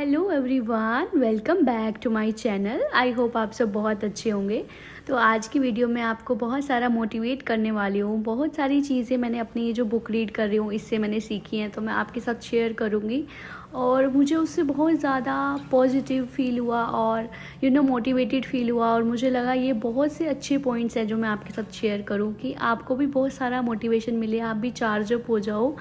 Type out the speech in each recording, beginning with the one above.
Hello everyone, welcome back to my channel. I hope आप सब बहुत अच्छे होंगे। तो आज की वीडियो में आपको बहुत सारा मोटिवेट करने वाली हूँ। बहुत सारी चीज़ें मैंने अपनी ये जो बुक रीड कर रही हूँ इससे मैंने सीखी हैं, तो मैं आपके साथ शेयर करूँगी। और मुझे उससे बहुत ज़्यादा पॉजिटिव फील हुआ और मोटिवेटेड फील हुआ। और मुझे लगा ये बहुत से अच्छे पॉइंट्स हैं जो मैं आपके साथ शेयर करूँ कि आपको भी बहुत सारा मोटिवेशन मिले, आप भी चार्ज अप हो जाओ।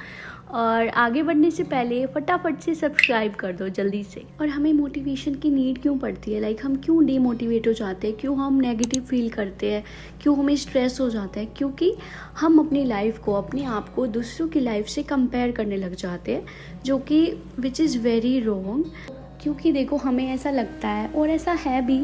और आगे बढ़ने से पहले फटाफट से सब्सक्राइब कर दो जल्दी से। और हमें मोटिवेशन की नीड क्यों पड़ती है, हम क्यों डीमोटिवेट हो जाते हैं, क्यों हम नेगेटिव फील करते हैं, क्यों हमें स्ट्रेस हो जाता है? क्योंकि हम अपनी लाइफ को, अपने आप को दूसरों की लाइफ से कंपेयर करने लग जाते हैं, जो कि विच इज़ वेरी रॉन्ग। क्योंकि देखो, हमें ऐसा लगता है और ऐसा है भी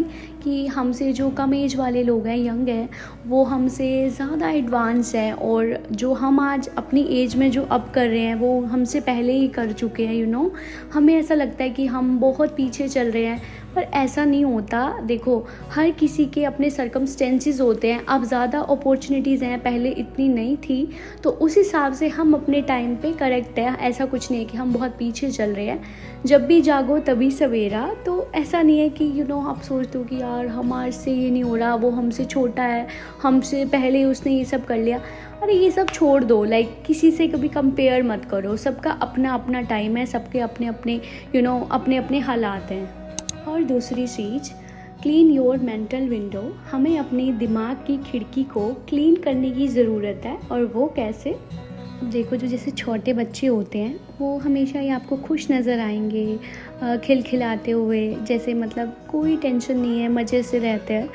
कि हमसे जो कम एज वाले लोग हैं, यंग हैं, वो हमसे ज़्यादा एडवांस है। और जो हम आज अपनी एज में जो अब कर रहे हैं वो हमसे पहले ही कर चुके हैं। हमें ऐसा लगता है कि हम बहुत पीछे चल रहे हैं, पर ऐसा नहीं होता। देखो, हर किसी के अपने सर्कमस्टेंसेस होते हैं। अब ज़्यादा अपॉर्चुनिटीज़ हैं, पहले इतनी नहीं थी, तो उस हिसाब से हम अपने टाइम पे करेक्ट है। ऐसा कुछ नहीं है कि हम बहुत पीछे चल रहे हैं। जब भी जागो तभी सवेरा। तो ऐसा नहीं है कि आप सोचते हो कि यार हमारे से ये नहीं हो रहा, वो हमसे छोटा है, हमसे पहले उसने ये सब कर लिया। अरे ये सब छोड़ दो। किसी से कभी कंपेयर मत करो। सबका अपना अपना टाइम है, सबके अपने अपने अपने अपने हालात हैं। और दूसरी चीज़, क्लीन योर मेंटल विंडो। हमें अपने दिमाग की खिड़की को क्लीन करने की ज़रूरत है। और वो कैसे? देखो, जो जैसे छोटे बच्चे होते हैं वो हमेशा ही आपको खुश नज़र आएंगे, खिलखिलाते हुए, जैसे कोई टेंशन नहीं है, मज़े से रहते हैं।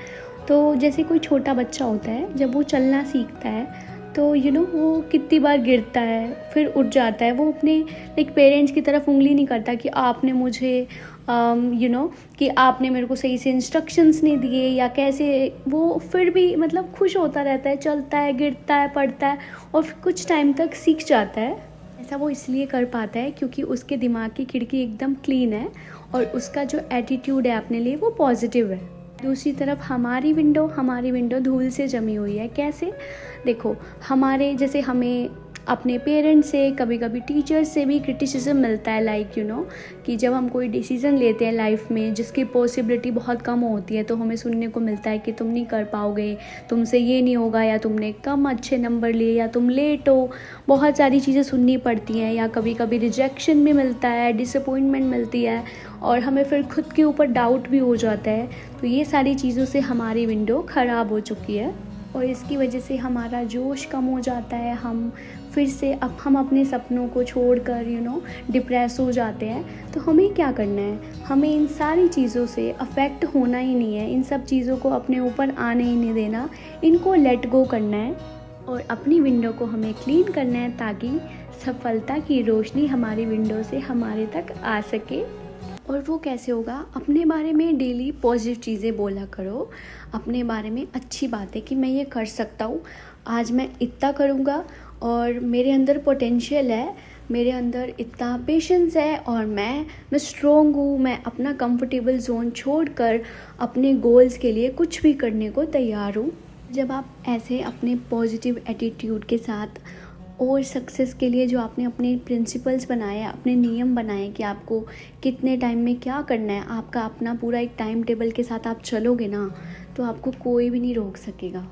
तो जैसे कोई छोटा बच्चा होता है, जब वो चलना सीखता है तो वो कितनी बार गिरता है, फिर उठ जाता है। वो अपने पेरेंट्स की तरफ उंगली नहीं करता कि आपने मुझे कि आपने मेरे को सही से इंस्ट्रक्शंस नहीं दिए या कैसे। वो फिर भी खुश होता रहता है, चलता है, गिरता है, पढ़ता है और फिर कुछ टाइम तक सीख जाता है। ऐसा वो इसलिए कर पाता है क्योंकि उसके दिमाग की खिड़की एकदम क्लीन है और उसका जो एटीट्यूड है अपने लिए वो पॉजिटिव है। दूसरी तरफ हमारी विंडो धूल से जमी हुई है। कैसे? देखो, जैसे हमें अपने पेरेंट्स से, कभी कभी टीचर्स से भी क्रिटिसिज्म मिलता है। कि जब हम कोई डिसीज़न लेते हैं लाइफ में जिसकी पॉसिबिलिटी बहुत कम होती है, तो हमें सुनने को मिलता है कि तुम नहीं कर पाओगे, तुमसे ये नहीं होगा, या तुमने कम अच्छे नंबर लिए, या तुम लेट हो। बहुत सारी चीज़ें सुननी पड़ती हैं, या कभी कभी रिजेक्शन भी मिलता है, डिसअपॉइंटमेंट मिलती है, और हमें फिर खुद के ऊपर डाउट भी हो जाता है। तो ये सारी चीज़ों से हमारी विंडो ख़राब हो चुकी है और इसकी वजह से हमारा जोश कम हो जाता है। हम फिर से हम अपने सपनों को छोड़कर डिप्रेस हो जाते हैं। तो हमें क्या करना है? हमें इन सारी चीज़ों से अफेक्ट होना ही नहीं है। इन सब चीज़ों को अपने ऊपर आने ही नहीं देना, इनको लेट गो करना है और अपनी विंडो को हमें क्लीन करना है, ताकि सफलता की रोशनी हमारी विंडो से हमारे तक आ सके। और वो कैसे होगा? अपने बारे में डेली पॉजिटिव चीज़ें बोला करो, अपने बारे में अच्छी बातें कि मैं ये कर सकता हूँ, आज मैं इतना करूँगा और मेरे अंदर पोटेंशियल है, मेरे अंदर इतना पेशेंस है और मैं स्ट्रोंग हूँ। मैं अपना कंफर्टेबल जोन छोड़कर अपने गोल्स के लिए कुछ भी करने को तैयार हूँ। जब आप ऐसे अपने पॉजिटिव एटीट्यूड के साथ और सक्सेस के लिए जो आपने अपने प्रिंसिपल्स बनाए, अपने नियम बनाए कि आपको कितने टाइम में क्या करना है, आपका अपना पूरा एक टाइम टेबल के साथ आप चलोगे ना, तो आपको कोई भी नहीं रोक सकेगा।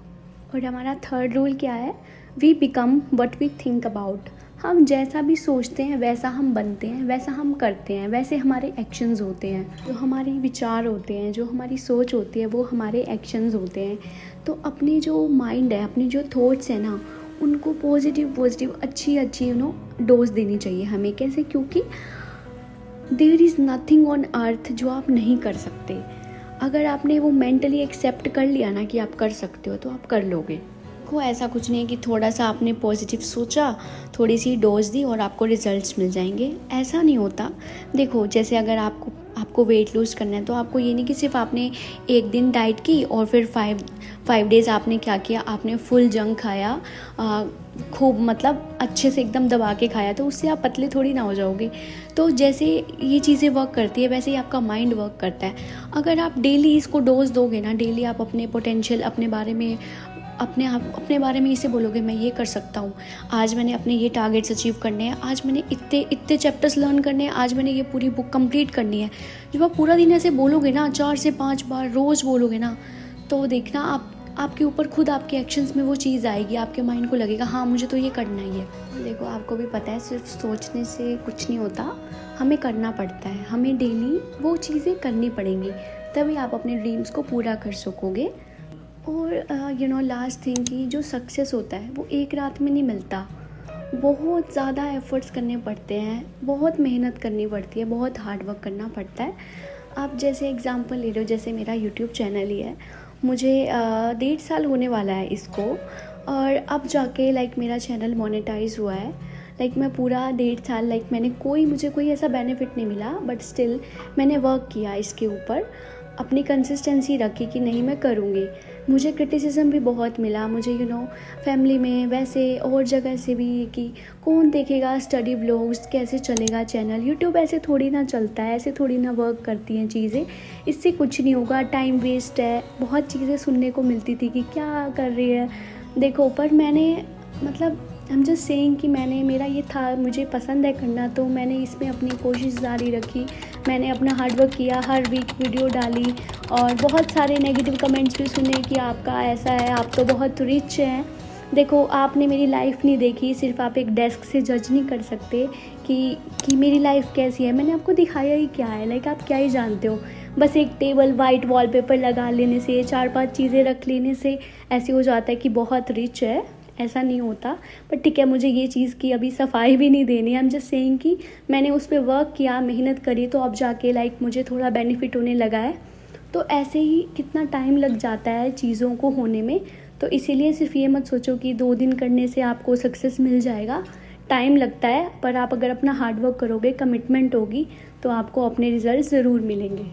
और हमारा थर्ड रूल क्या है? We become what we think about. हम जैसा भी सोचते हैं वैसा हम बनते हैं, वैसा हम करते हैं, वैसे हमारे एक्शंस होते हैं। जो हमारे विचार होते हैं, जो हमारी सोच होती है, वो हमारे एक्शंस होते हैं। तो अपनी जो माइंड है, अपनी जो थॉट्स है ना, उनको पॉजिटिव अच्छी डोज देनी चाहिए हमें। कैसे? क्योंकि there is nothing on earth जो आप नहीं कर सकते। अगर आपने वो मेंटली एक्सेप्ट कर लिया ना कि आप कर सकते हो, तो आप कर लोगे। को ऐसा कुछ नहीं है कि थोड़ा सा आपने पॉजिटिव सोचा, थोड़ी सी डोज दी और आपको रिजल्ट्स मिल जाएंगे। ऐसा नहीं होता। देखो, जैसे अगर आपको वेट लूज़ करना है, तो आपको ये नहीं कि सिर्फ आपने एक दिन डाइट की और फिर फाइव डेज़ आपने क्या किया, आपने फुल जंक खाया, खूब मतलब अच्छे से एकदम दबा के खाया, तो उससे आप पतले थोड़ी ना हो जाओगे। तो जैसे ये चीज़ें वर्क करती है वैसे ही आपका माइंड वर्क करता है। अगर आप डेली इसको डोज दोगे ना, डेली आप अपने पोटेंशियल, अपने बारे में इसे बोलोगे मैं ये कर सकता हूँ, आज मैंने अपने ये टारगेट्स अचीव करने हैं, आज मैंने इतने इतने चैप्टर्स लर्न करने हैं, आज मैंने ये पूरी बुक कंप्लीट करनी है। जब आप पूरा दिन ऐसे बोलोगे ना, 4 से 5 बार रोज़ बोलोगे ना, तो देखना आपके ऊपर खुद आपके एक्शंस में वो चीज़ आएगी, आपके माइंड को लगेगा हाँ मुझे तो ये करना ही है। देखो आपको भी पता है सिर्फ सोचने से कुछ नहीं होता, हमें करना पड़ता है, हमें डेली वो चीज़ें करनी पड़ेंगी, तभी आप अपने ड्रीम्स को पूरा कर सकोगे। और लास्ट थिंग कि जो सक्सेस होता है वो एक रात में नहीं मिलता, बहुत ज़्यादा एफ़र्ट्स करने पड़ते हैं, बहुत मेहनत करनी पड़ती है, बहुत हार्ड वर्क करना पड़ता है। आप जैसे एग्ज़ाम्पल ले लो, जैसे मेरा यूट्यूब चैनल ही है, मुझे 1.5 साल होने वाला है इसको, और अब जाके मेरा चैनल मोनेटाइज हुआ है। मैं पूरा 1.5 साल मुझे कोई ऐसा बेनिफिट नहीं मिला, बट स्टिल मैंने वर्क किया इसके ऊपर, अपनी कंसिस्टेंसी रखी कि नहीं मैं करूँगी। मुझे क्रिटिसिज्म भी बहुत मिला, मुझे फैमिली में वैसे और जगह से भी, कि कौन देखेगा स्टडी व्लॉग्स, कैसे चलेगा चैनल, यूट्यूब ऐसे थोड़ी ना चलता है, ऐसे थोड़ी ना वर्क करती हैं चीज़ें, इससे कुछ नहीं होगा, टाइम वेस्ट है। बहुत चीज़ें सुनने को मिलती थी कि क्या कर रही है देखो, पर मैंने हम जस्ट सेइंग कि मेरा ये था, मुझे पसंद है करना, तो मैंने इसमें अपनी कोशिश जारी रखी, मैंने अपना हार्ड वर्क किया, हर वीक वीडियो डाली, और बहुत सारे नेगेटिव कमेंट्स भी सुने कि आपका ऐसा है, आप तो बहुत रिच हैं। देखो आपने मेरी लाइफ नहीं देखी, सिर्फ आप एक डेस्क से जज नहीं कर सकते कि मेरी लाइफ कैसी है। मैंने आपको दिखाया ही क्या है, आप क्या ही जानते हो, बस एक टेबल वाइट वॉलपेपर लगा लेने से, 4-5 चीज़ें रख लेने से ऐसे हो जाता है कि बहुत रिच है, ऐसा नहीं होता। बट ठीक है, मुझे ये चीज़ की अभी सफाई भी नहीं देनी है, आई एम जस्ट सेइंग कि मैंने उस पर वर्क किया, मेहनत करी, तो अब जाके मुझे थोड़ा बेनिफिट होने लगा है। तो ऐसे ही कितना टाइम लग जाता है चीज़ों को होने में, तो इसीलिए सिर्फ ये मत सोचो कि 2 दिन करने से आपको सक्सेस मिल जाएगा, टाइम लगता है, पर आप अगर अपना हार्ड वर्क करोगे, कमिटमेंट होगी, तो आपको अपने रिज़ल्ट ज़रूर मिलेंगे।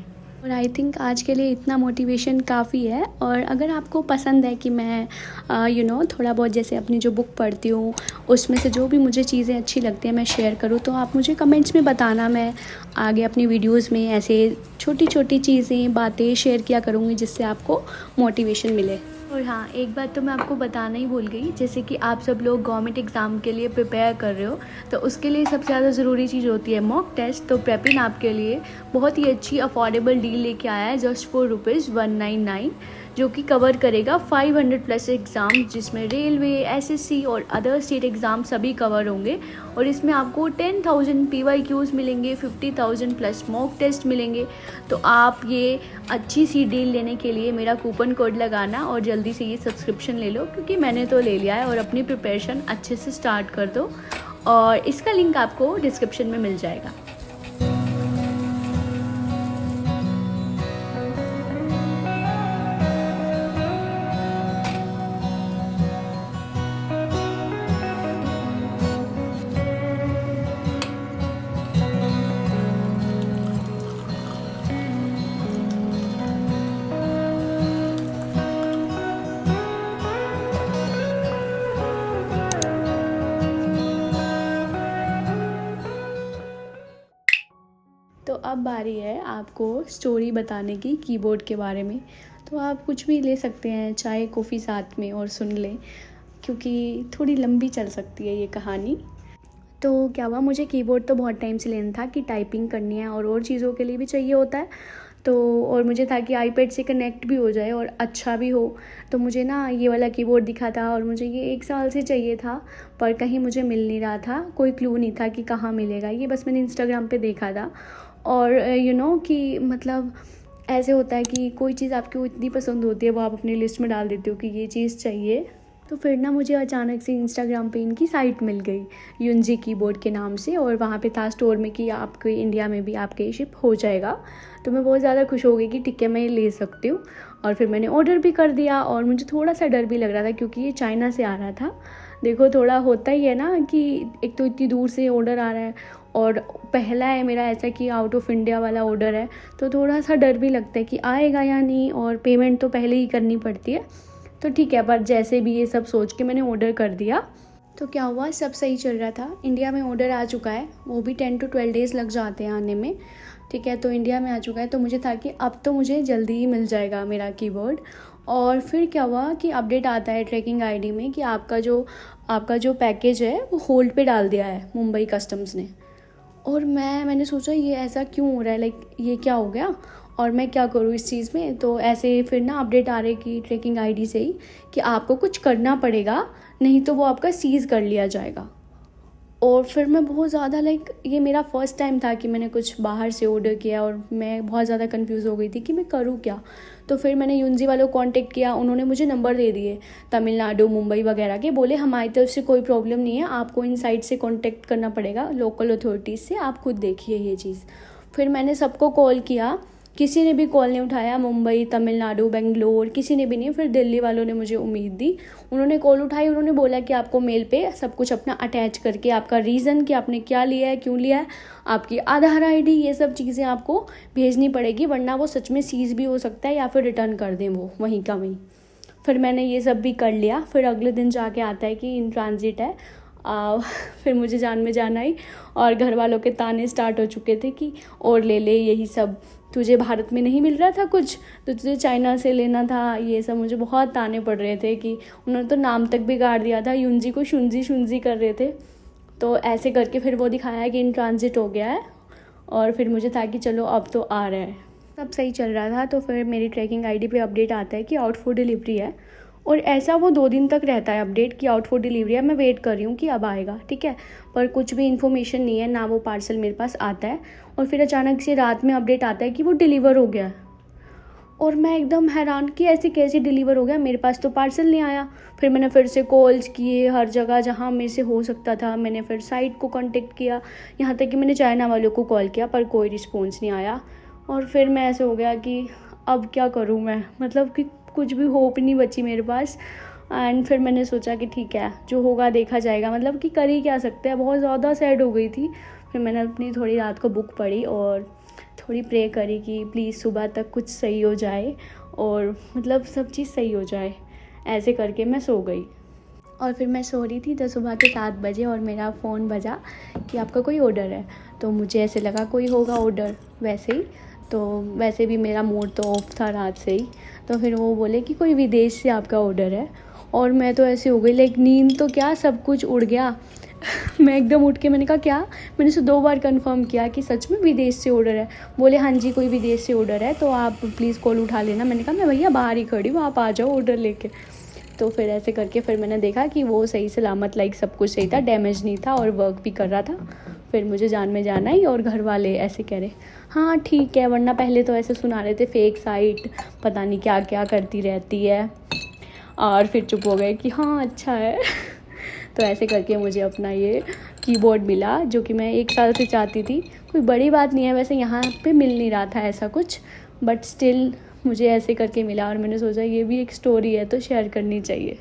और आई थिंक आज के लिए इतना मोटिवेशन काफ़ी है। और अगर आपको पसंद है कि मैं थोड़ा बहुत जैसे अपनी जो बुक पढ़ती हूँ उसमें से जो भी मुझे चीज़ें अच्छी लगती हैं मैं शेयर करूँ, तो आप मुझे कमेंट्स में बताना, मैं आगे अपनी वीडियोस में ऐसे छोटी छोटी चीज़ें, बातें शेयर किया करूँगी जिससे आपको मोटिवेशन मिले। और हाँ, एक बात तो मैं आपको बताना ही भूल गई, जैसे कि आप सब लोग गवर्नमेंट एग्ज़ाम के लिए प्रिपेयर कर रहे हो, तो उसके लिए सबसे ज़्यादा ज़रूरी चीज़ होती है मॉक टेस्ट। तो प्रेपिन आपके लिए बहुत ही अच्छी अफोर्डेबल डील लेके आया है, जस्ट फॉर ₹199, जो कि कवर करेगा 500+ एग्ज़ाम, जिसमें रेलवे, एसएससी और अदर स्टेट एग्ज़ाम सभी कवर होंगे। और इसमें आपको 10,000 PYQs मिलेंगे, 50,000+ मॉक टेस्ट मिलेंगे। तो आप ये अच्छी सी डील लेने के लिए मेरा कूपन कोड लगाना और जल्दी से ये सब्सक्रिप्शन ले लो, क्योंकि मैंने तो ले लिया है, और अपनी प्रिपरेशन अच्छे से स्टार्ट कर दो। और इसका लिंक आपको डिस्क्रिप्शन में मिल जाएगा। तो अब बारी है आपको स्टोरी बताने की कीबोर्ड के बारे में। तो आप कुछ भी ले सकते हैं, चाय कॉफ़ी साथ में, और सुन लें, क्योंकि थोड़ी लंबी चल सकती है ये कहानी। तो क्या हुआ, मुझे कीबोर्ड तो बहुत टाइम से लेना था कि टाइपिंग करनी है, और चीज़ों के लिए भी चाहिए होता है। तो और मुझे था कि आईपैड से कनेक्ट भी हो जाए और अच्छा भी हो। तो मुझे ना ये वाला कीबोर्ड दिखा था, और मुझे ये 1 साल से चाहिए था, पर कहीं मुझे मिल नहीं रहा था, कोई क्लू नहीं था कि कहाँ मिलेगा। ये बस मैंने इंस्टाग्राम पे देखा था। और कि ऐसे होता है कि कोई चीज़ आपको इतनी पसंद होती है, वो आप अपनी लिस्ट में डाल देते हो कि ये चीज़ चाहिए। तो फिर ना मुझे अचानक से इंस्टाग्राम पे इनकी साइट मिल गई, यूनजी कीबोर्ड के नाम से, और वहाँ पे था स्टोर में कि आपके इंडिया में भी आपके शिप हो जाएगा। तो मैं बहुत ज़्यादा खुश हो गई कि ठीक है, मैं ये ले सकती हूँ। और फिर मैंने ऑर्डर भी कर दिया, और मुझे थोड़ा सा डर भी लग रहा था क्योंकि ये चाइना से आ रहा था। देखो थोड़ा होता ही है ना कि एक तो इतनी दूर से ऑर्डर आ रहा है, और पहला है मेरा ऐसा कि आउट ऑफ इंडिया वाला ऑर्डर है, तो थोड़ा सा डर भी लगता है कि आएगा या नहीं, और पेमेंट तो पहले ही करनी पड़ती है। तो ठीक है, पर जैसे भी ये सब सोच के मैंने ऑर्डर कर दिया। तो क्या हुआ, सब सही चल रहा था। इंडिया में ऑर्डर आ चुका है, वो भी 10 to 12 डेज़ लग जाते हैं आने में, ठीक है। तो इंडिया में आ चुका है, तो मुझे था कि अब तो मुझे जल्दी ही मिल जाएगा मेरा कीबोर्ड। और फिर क्या हुआ कि अपडेट आता है ट्रैकिंग आईडी में कि आपका जो पैकेज है वो होल्ड पे डाल दिया है मुंबई कस्टम्स ने। और मैंने सोचा ये ऐसा क्यों हो रहा है, लाइक ये क्या हो गया और मैं क्या करूँ इस चीज़ में। तो ऐसे फिर ना अपडेट आ रही कि ट्रैकिंग आईडी से ही कि आपको कुछ करना पड़ेगा, नहीं तो वो आपका सीज़ कर लिया जाएगा। और फिर मैं बहुत ज़्यादा लाइक, ये मेरा फर्स्ट टाइम था कि मैंने कुछ बाहर से ऑर्डर किया और मैं बहुत ज़्यादा कंफ्यूज हो गई थी कि मैं करूँ क्या। तो फिर मैंने यूनजी वालों को कांटेक्ट किया, उन्होंने मुझे नंबर दे दिए तमिलनाडु मुंबई वगैरह के। बोले हमारी तरफ से कोई प्रॉब्लम नहीं है, आपको इन साइट से कांटेक्ट करना पड़ेगा लोकल अथॉरिटीज़ से, आप खुद देखिए ये चीज़। फिर मैंने सबको कॉल किया, किसी ने भी कॉल नहीं उठाया। मुंबई, तमिलनाडु, बेंगलोर, किसी ने भी नहीं। फिर दिल्ली वालों ने मुझे उम्मीद दी, उन्होंने कॉल उठाई। उन्होंने बोला कि आपको मेल पे सब कुछ अपना अटैच करके, आपका रीज़न कि आपने क्या लिया है, क्यों लिया है, आपकी आधार आईडी, ये सब चीज़ें आपको भेजनी पड़ेगी, वरना वो सच में सीज़ भी हो सकता है या फिर रिटर्न कर दें वो वहीं का वहीं। फिर मैंने ये सब भी कर लिया। फिर अगले दिन जाके आता है कि इन ट्रांजिट है। फिर मुझे जान में जान आई और घर वालों के ताने स्टार्ट हो चुके थे कि और ले ले, यही सब तुझे भारत में नहीं मिल रहा था कुछ तो तुझे चाइना से लेना था। ये सब मुझे बहुत ताने पड़ रहे थे कि उन्होंने तो नाम तक बिगाड़ दिया था, यूनजी को शुंजी शुंजी कर रहे थे। तो ऐसे करके फिर वो दिखाया कि इन ट्रांजिट हो गया है। और फिर मुझे था कि चलो अब तो आ रहा है, सब सही चल रहा था। तो फिर मेरी ट्रैकिंग आईडी पे अपडेट आता है कि आउट फॉर डिलीवरी है। और ऐसा वो 2 दिन तक रहता है अपडेट कि आउट फॉर डिलीवरी है। मैं वेट कर रही हूँ कि अब आएगा, ठीक है, पर कुछ भी इन्फॉर्मेशन नहीं है, ना वो पार्सल मेरे पास आता है। और फिर अचानक से रात में अपडेट आता है कि वो डिलीवर हो गया। और मैं एकदम हैरान कि ऐसे कैसे डिलीवर हो गया, मेरे पास तो पार्सल नहीं आया। फिर मैंने फिर से कॉल्स किए हर जगह जहाँ मेरे से हो सकता था। मैंने फिर साइट को कांटेक्ट किया, यहाँ तक कि मैंने चाइना वालों को कॉल किया, पर कोई रिस्पॉन्स नहीं आया। और फिर मैं ऐसे हो गया कि अब क्या करूँ मैं, मतलब कि कुछ भी होप नहीं बची मेरे पास। एंड फिर मैंने सोचा कि ठीक है, जो होगा देखा जाएगा, मतलब कि कर ही क्या सकते हैं। बहुत ज़्यादा सैड हो गई थी। फिर मैंने अपनी थोड़ी रात को बुक पढ़ी और थोड़ी प्रे करी कि प्लीज़ सुबह तक कुछ सही हो जाए और मतलब सब चीज़ सही हो जाए। ऐसे करके मैं सो गई। और फिर मैं सो रही थी तो सुबह के 7 बजे और मेरा फ़ोन बजा कि आपका कोई ऑर्डर है। तो मुझे ऐसे लगा कोई होगा ऑर्डर वैसे ही, तो वैसे भी मेरा मूड तो ऑफ था रात से ही। तो फिर वो बोले कि कोई विदेश से आपका ऑर्डर है। और मैं तो ऐसे हो गई, लाइक नींद तो क्या, सब कुछ उड़ गया। मैं एकदम उठ के मैंने कहा क्या, मैंने उसे 2 बार कंफर्म किया कि सच में विदेश से ऑर्डर है। बोले हाँ जी कोई विदेश से ऑर्डर है, तो आप प्लीज़ कॉल उठा लेना। मैंने कहा मैं भैया बाहर ही खड़ी हूँ, आप आ जाओ ऑर्डर लेके। तो फिर ऐसे करके फिर मैंने देखा कि वो सही सलामत, लाइक सब कुछ सही था, डैमेज नहीं था और वर्क भी कर रहा था। फिर मुझे जान में जाना ही। और घर वाले ऐसे कह रहे हाँ ठीक है, वरना पहले तो ऐसे सुना रहे थे फेक साइट पता नहीं क्या क्या करती रहती है। और फिर चुप हो गए कि हाँ अच्छा है। तो ऐसे करके मुझे अपना ये कीबोर्ड मिला, जो कि मैं 1 साल से चाहती थी। कोई बड़ी बात नहीं है वैसे, यहाँ पे मिल नहीं रहा था ऐसा कुछ, बट स्टिल मुझे ऐसे करके मिला। और मैंने सोचा ये भी एक स्टोरी है तो शेयर करनी चाहिए।